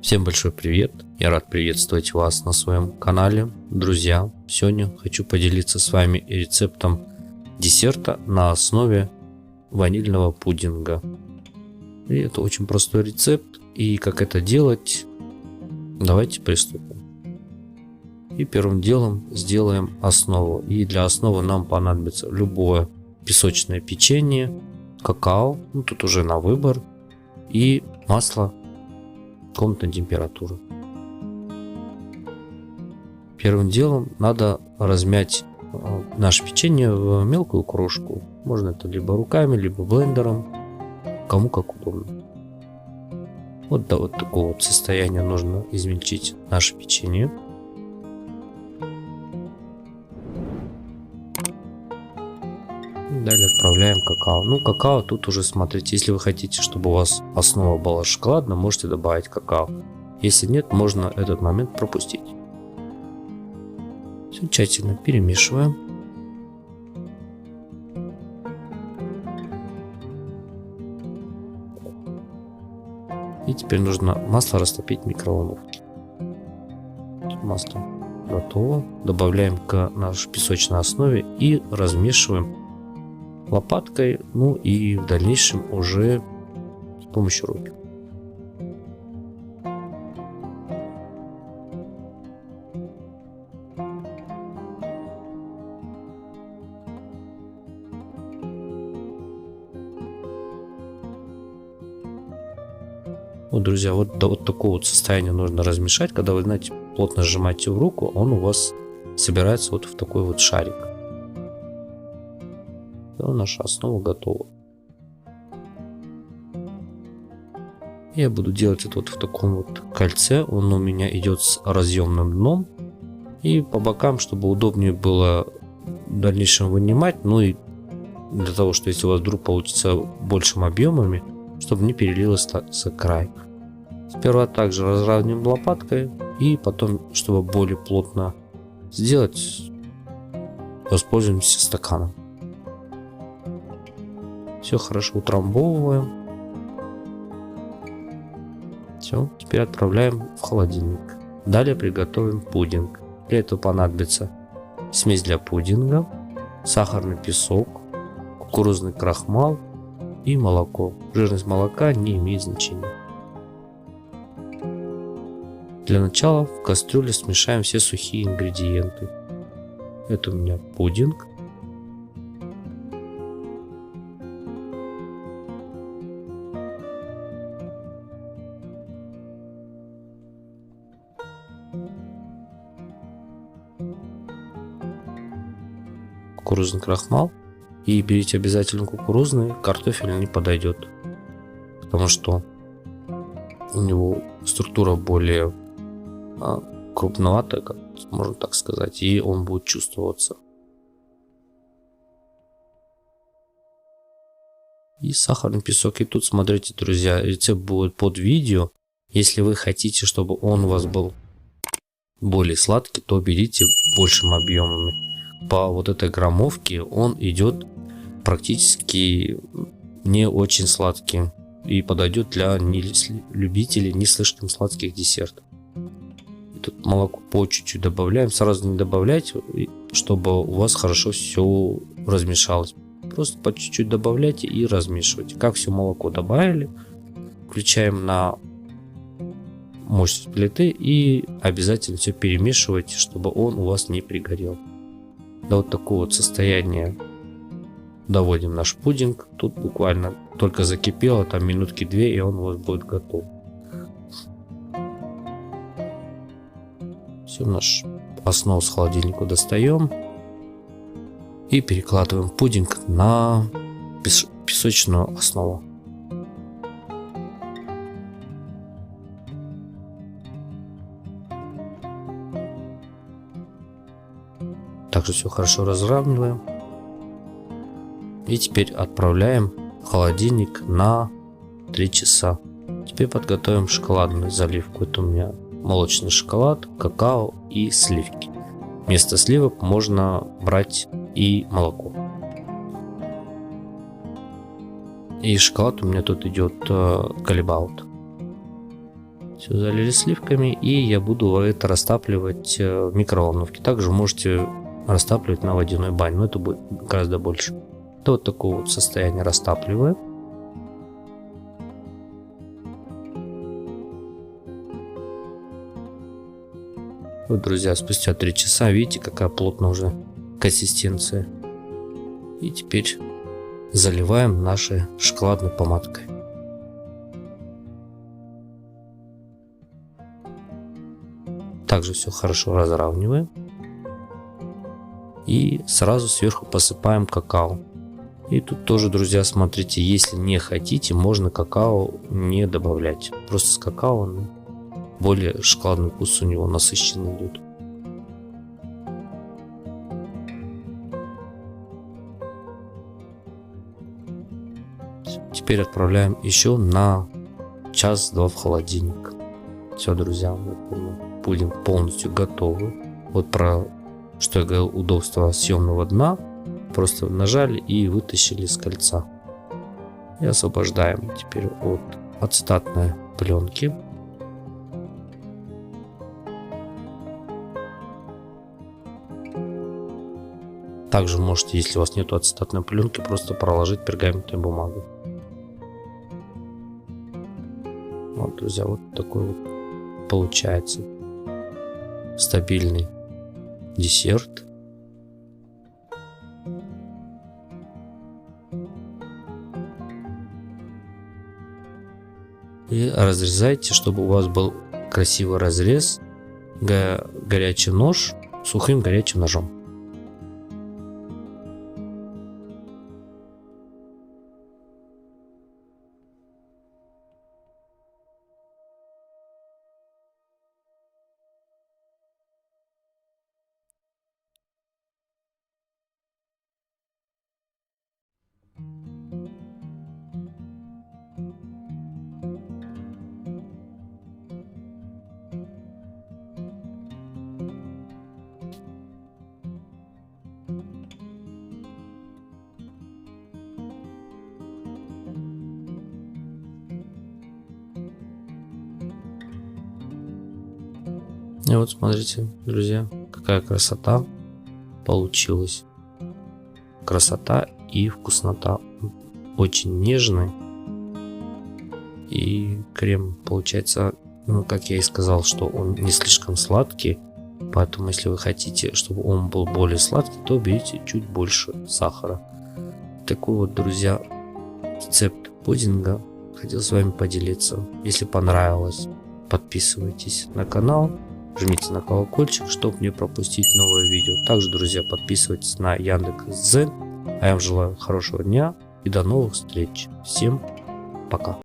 Всем большой привет! Я рад приветствовать вас на своем канале. Друзья, сегодня хочу поделиться с вами рецептом десерта на основе ванильного пудинга. И это очень простой рецепт. И как это делать, давайте приступим. И первым делом сделаем основу. И для основы нам понадобится любое песочное печенье, какао, тут уже на выбор, и масло комнатной температуры. Первым делом надо размять наше печенье в мелкую крошку. Можно это либо руками, либо блендером, кому как удобно. Вот до вот такого вот состояния нужно измельчить наше печенье. Далее отправляем какао. Какао тут уже смотрите, если вы хотите, чтобы у вас основа была шоколадная, можете добавить какао. Если нет, можно этот момент пропустить. Все тщательно перемешиваем. И теперь нужно масло растопить в микроволновке. Масло готово. Добавляем к нашей песочной основе и размешиваем лопаткой, и в дальнейшем уже с помощью рук. Друзья, до вот такого вот состояния нужно размешать. Когда вы, знаете, плотно сжимаете в руку, он у вас собирается вот в такой вот шарик. Наша основа готова. Я буду делать это вот в таком вот кольце. Он у меня идет с разъемным дном. И по бокам, чтобы удобнее было в дальнейшем вынимать. И для того, что если у вас вдруг получится большим объемами, чтобы не перелилось с край. Сперва также разравниваем лопаткой. И потом, чтобы более плотно сделать, воспользуемся стаканом. Все хорошо утрамбовываем. Все, теперь отправляем в холодильник. Далее приготовим пудинг. Для этого понадобится смесь для пудинга, сахарный песок, кукурузный крахмал и молоко. Жирность молока не имеет значения. Для начала в кастрюле смешаем все сухие ингредиенты. Это у меня пудинг. Кукурузный крахмал. И берите обязательно кукурузный, картофель не подойдет, потому что у него структура более крупноватая, как можно так сказать, и он будет чувствоваться. И сахарный песок. И тут смотрите, друзья, рецепт будет под видео. Если вы хотите, чтобы он у вас был более сладкий, то берите большим объемами. По вот этой граммовке он идет практически не очень сладкий и подойдет для любителей не слишком сладких десертов. И тут молоко по чуть-чуть добавляем, сразу не добавляйте, чтобы у вас хорошо все размешалось. Просто по чуть-чуть добавляйте и размешивайте. Как все молоко добавили, включаем на мощность плиты и обязательно все перемешивайте, чтобы он у вас не пригорел. До вот такого вот состояния доводим наш пудинг. Тут буквально только закипело, там минутки 2, и он у вас будет готов. Все, наш основу с холодильника достаем и перекладываем пудинг на песочную основу. Также все хорошо разравниваем. И теперь отправляем в холодильник на 3 часа. Теперь подготовим шоколадную заливку. Это у меня молочный шоколад, какао и сливки. Вместо сливок можно брать и молоко. И шоколад у меня тут идет Callebaut. Все залили сливками, и я буду это растапливать в микроволновке. Также можете растапливать на водяной бане, но это будет гораздо больше. Это вот такое вот состояние растапливаем. Вот, друзья, спустя 3 часа, видите, какая плотная уже консистенция. И теперь заливаем нашей шоколадной помадкой. Также все хорошо разравниваем. И сразу сверху посыпаем какао. И тут тоже, друзья, смотрите, если не хотите, можно какао не добавлять. Просто с какао более шоколадный вкус у него насыщенный идет. Теперь отправляем еще на час-два в холодильник. Все, друзья, пудинг полностью готовы. Вот про что я говорил, удобство съемного дна. Просто нажали и вытащили с кольца. И освобождаем теперь от ацетатной пленки. Также можете, если у вас нет ацетатной пленки, просто проложить пергаментной бумагой. Вот, друзья, вот такой вот получается стабильный десерт. И разрезайте, чтобы у вас был красивый разрез, горячий нож, сухим горячим ножом. И вот смотрите, друзья, какая красота получилась. Красота и вкуснота. Очень нежный. И крем получается, ну, как я и сказал, что он не слишком сладкий. Поэтому, если вы хотите, чтобы он был более сладкий, то берите чуть больше сахара. Такой вот, друзья, рецепт пудинга хотел с вами поделиться. Если понравилось, подписывайтесь на канал. Жмите на колокольчик, чтобы не пропустить новое видео. Также, друзья, подписывайтесь на Яндекс.Дзен. А я вам желаю хорошего дня и до новых встреч. Всем пока.